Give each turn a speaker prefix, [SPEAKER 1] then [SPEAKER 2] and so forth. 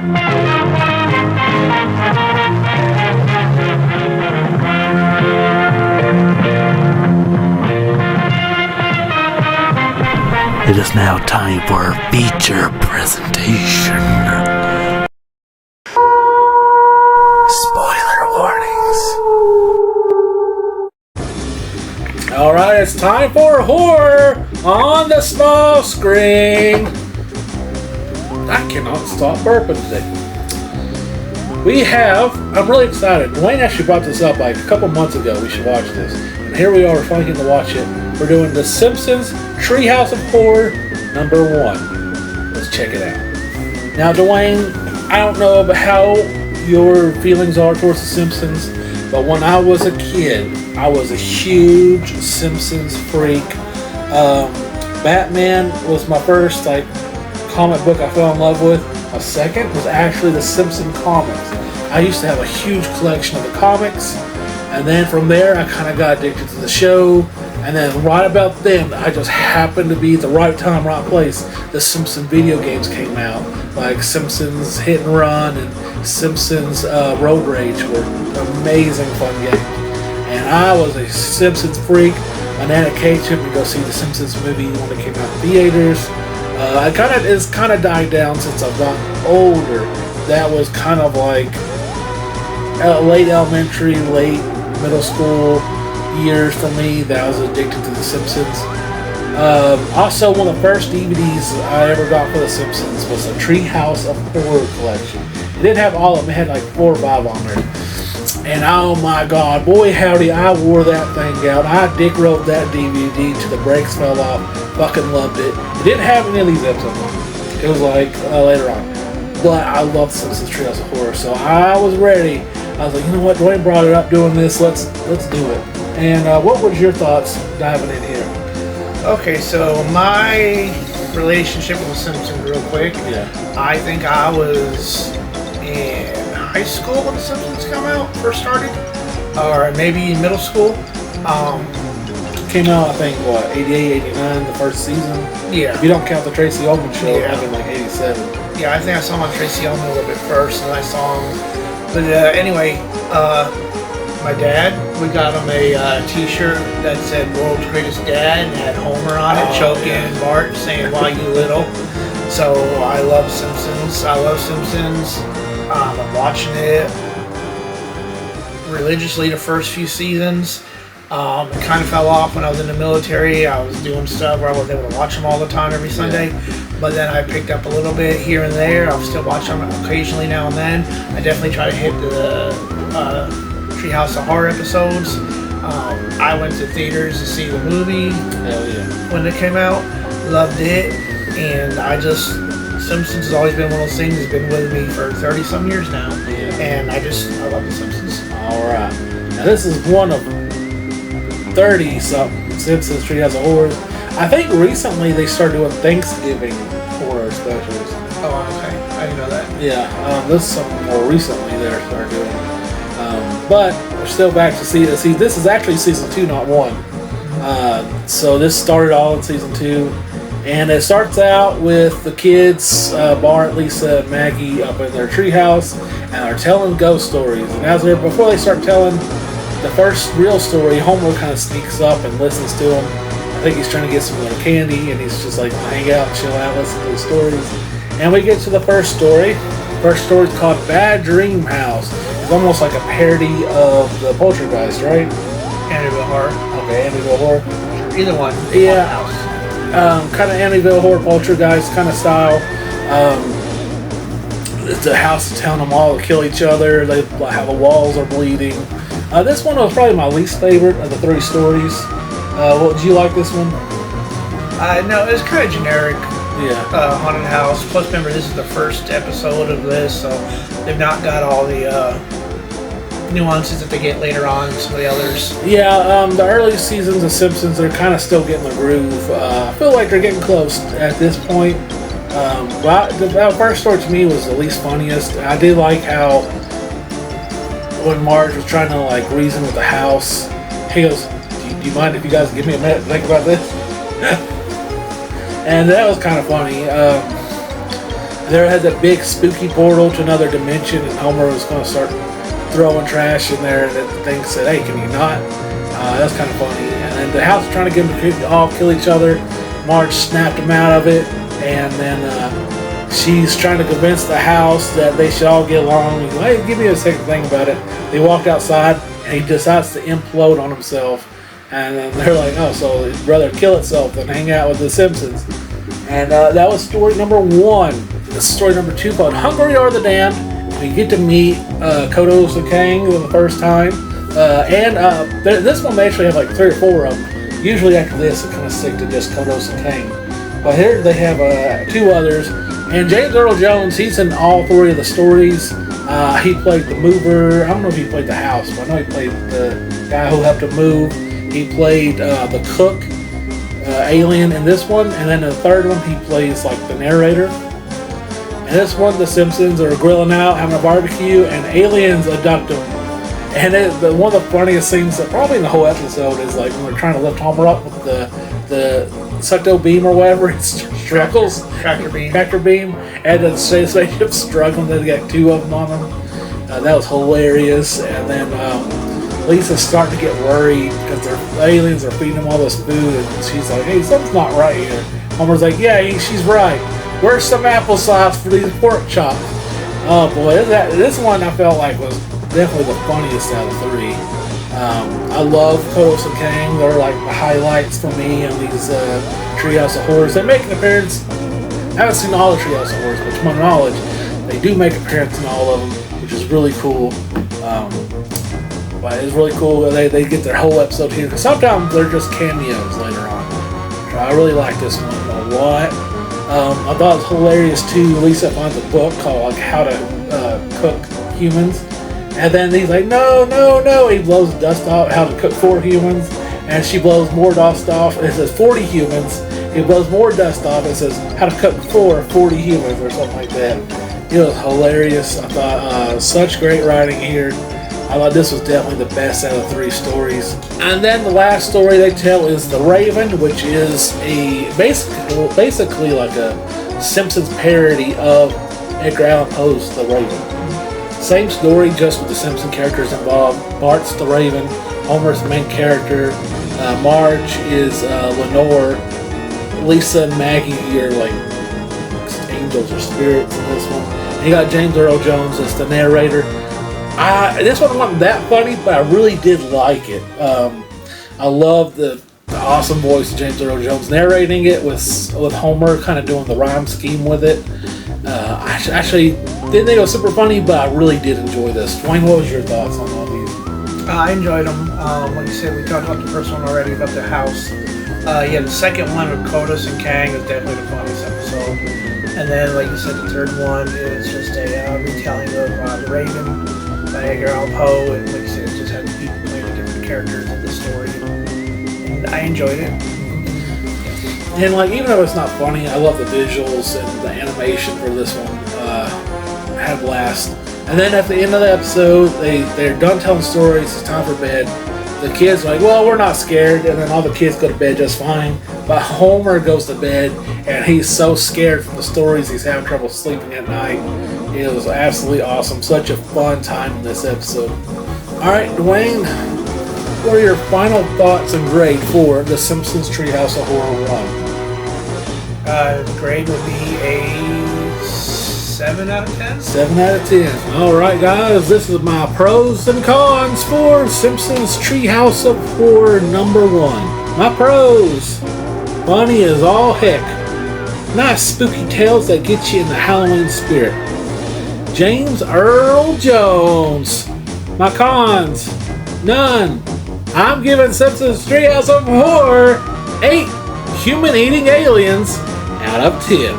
[SPEAKER 1] It is now time for our feature presentation. Spoiler warnings. Alright, it's time for horror on the small screen. I cannot stop burping today. I'm really excited. Dwayne actually brought this up like a couple months ago. We should watch this. And here we are finally getting to watch it. We're doing The Simpsons Treehouse of Horror #1. Let's check it out. Now, Dwayne, I don't know about how your feelings are towards The Simpsons, but when I was a kid, I was a huge Simpsons freak. Batman was my first comic book I fell in love with. My second was actually the Simpson comics. I used to have a huge collection of the comics, and then from there I kind of got addicted to the show, and then right about then, I just happened to be at the right time, right place. The Simpson video games came out, like Simpsons Hit and Run and Simpsons Road Rage were amazing fun games. And I was a Simpsons freak. My Nana Kate took me to go see the Simpsons movie when it came out in theaters. It's kind of died down since I've gotten older. That was kind of like late elementary, late middle school years for me that I was addicted to The Simpsons. Also, one of the first DVDs I ever got for The Simpsons was a Treehouse of Horror collection. It didn't have all of them, it had like 4 or 5 on there. And oh my god, boy howdy, I wore that thing out. I dick rolled that DVD till the brakes fell off. Fucking loved it. It didn't have any of these episodes on it. It was later on. But I love Simpsons Treehouse of Horror, so I was ready. I was like, you know what, Dwayne brought it up doing this, let's do it. And what was your thoughts diving in here?
[SPEAKER 2] Okay, so my relationship with The Simpsons real quick.
[SPEAKER 1] Yeah.
[SPEAKER 2] I think I was in high school when The Simpsons first started, or maybe middle school.
[SPEAKER 1] Came out, I think, 88, 89, the first season?
[SPEAKER 2] Yeah.
[SPEAKER 1] If you don't count the Tracy Ullman show,
[SPEAKER 2] Yeah.
[SPEAKER 1] I think 87.
[SPEAKER 2] Yeah, I think I saw him on Tracy Ullman a little bit first, and I saw him. But anyway, my dad, we got him a t-shirt that said World's Greatest Dad and had Homer on it, choking Bart, saying, "Why you little?" So I love Simpsons. I'm watching it religiously the first few seasons. It kind of fell off when I was in the military. I was doing stuff where I wasn't able to watch them all the time every Sunday. But then I picked up a little bit here and there. I'll still watch them occasionally now and then. I definitely try to hit the Treehouse of Horror episodes. I went to theaters to see the movie when it came out. Loved it. And Simpsons has always been one of those things that's been with me for 30-some years now.
[SPEAKER 1] Yeah.
[SPEAKER 2] And I love The Simpsons.
[SPEAKER 1] Alright. Now this is one of 30-something Simpsons Treehouse of Horror. I think recently they started doing Thanksgiving horror specials.
[SPEAKER 2] Oh, okay. I didn't know that.
[SPEAKER 1] Yeah, this is something more recently they started doing. But we're still back to see. This is actually season 2, not 1. So this started all in season 2. And it starts out with the kids, Bart, Lisa, and Maggie, up in their treehouse, and they're telling ghost stories. And before they start telling the first real story, Homer kind of sneaks up and listens to them. I think he's trying to get some of their candy, and he's just like, hang out, chill out, listen to the stories. And we get to the first story. The first story is called Bad Dream House. It's almost like a parody of the Poltergeist, right?
[SPEAKER 2] Amityville Horror.
[SPEAKER 1] Okay, Amityville Horror.
[SPEAKER 2] Either one.
[SPEAKER 1] Yeah.
[SPEAKER 2] House.
[SPEAKER 1] Kind of Amityville Horror, Poltergeist kind of style. It's a house telling them all to kill each other. How the walls are bleeding. This one was probably my least favorite of the 3 stories. Did you like this one?
[SPEAKER 2] No, it's kind of generic.
[SPEAKER 1] Yeah.
[SPEAKER 2] Haunted house. Plus, remember, this is the first episode of this, so they've not got all the nuances that they get later on in some of the others.
[SPEAKER 1] Yeah, the early seasons of Simpsons, they're kind of still getting the groove. I feel like they're getting close at this point. The first story to me was the least funniest. I did like how when Marge was trying to reason with the house, he goes, do you mind if you guys give me a minute to think about this? And that was kind of funny. There had that big spooky portal to another dimension, and Homer was going to start throwing trash in there, and the thing said, "Hey, can you not?" That's kind of funny. And then the house was trying to get them to all kill each other. Marge snapped him out of it, and then she's trying to convince the house that they should all get along. He's like, "Hey, give me a second thing about it." They walked outside, and he decides to implode on himself. And then they're like, "Oh, so he'd rather kill itself than hang out with the Simpsons." And that was story number 1. This is story number 2 called Hungry Are the Damned. We get to meet Kodos and Kang for the first time. This one they actually have like 3 or 4 of them. Usually after this, it kind of stick to just Kodos and Kang. But here they have 2 others. And James Earl Jones, he's in all 3 of the stories. He played the mover. I don't know if he played the house, but I know he played the guy who helped him move. He played the cook, alien in this one. And then the third one, he plays like the narrator. And this one, the Simpsons are grilling out, having a barbecue, and aliens abduct them. And one of the funniest scenes, probably in the whole episode, is like when they're trying to lift Homer up with the sucto beam or whatever. It struggles. Tractor beam. And the spaceship's struggling. They got 2 of them on them. That was hilarious. And then Lisa's starting to get worried because the aliens are feeding them all this food, and she's like, "Hey, something's not right here." Homer's like, "Yeah, she's right. Where's some applesauce for these pork chops?" Oh boy, this one I felt like was definitely the funniest out of 3. I love Kodos and Kang. They're like the highlights for me on these Treehouse of Horrors. They make an appearance. I haven't seen all the Treehouse of Horrors, but to my knowledge, they do make an appearance in all of them, which is really cool. But it's really cool that they get their whole episode here, because sometimes they're just cameos later on. So I really like this one a lot. I thought it was hilarious too. Lisa finds a book called like How to Cook Humans, and then he's like, no. He blows the dust off How to Cook 4 Humans, and she blows more dust off. And it says 40 humans. He blows more dust off. It says How to Cook 40 Humans or something like that. It was hilarious. I thought such great writing here. I thought this was definitely the best out of 3 stories. And then the last story they tell is The Raven, which is basically like a Simpsons parody of Edgar Allan Poe's The Raven. Same story, just with the Simpson characters involved. Bart's the Raven, Homer's the main character, Marge is Lenore, Lisa and Maggie are like angels or spirits in this one. And you got James Earl Jones as the narrator. This one wasn't that funny, but I really did like it. I love the awesome voice of James Earl Jones narrating it with Homer kind of doing the rhyme scheme with it. I actually didn't think it was super funny, but I really did enjoy this. Dwayne, what was your thoughts on all these?
[SPEAKER 2] I enjoyed them. Like you said, we talked about the first one already, about the house. The second one with Kodos and Kang was definitely the funniest episode. And then, like you said, the third one is just a retelling of The Raven by Edgar Allan Poe, and like I said, it just had people playing the different characters in the story, and I enjoyed it.
[SPEAKER 1] And like, even though it's not funny, I love the visuals and the animation for this one. I had a blast. And then at the end of the episode, they're done telling stories. It's time for bed. The kids are like, "Well, we're not scared," and then all the kids go to bed just fine. But Homer goes to bed, and he's so scared from the stories, he's having trouble sleeping at night. It was absolutely awesome. Such a fun time in this episode. Alright, Dwayne, what are your final thoughts and grade for The Simpsons Treehouse of Horror 1?
[SPEAKER 2] The grade would be a 7 out of 10.
[SPEAKER 1] 7 out of 10. Alright guys, this is my pros and cons for Simpsons Treehouse of Horror number 1. My pros. Funny as all heck. Nice spooky tales that get you in the Halloween spirit. James Earl Jones. My cons. None. I'm giving Simpsons Treehouse of Horror 8 human-eating aliens out of 10.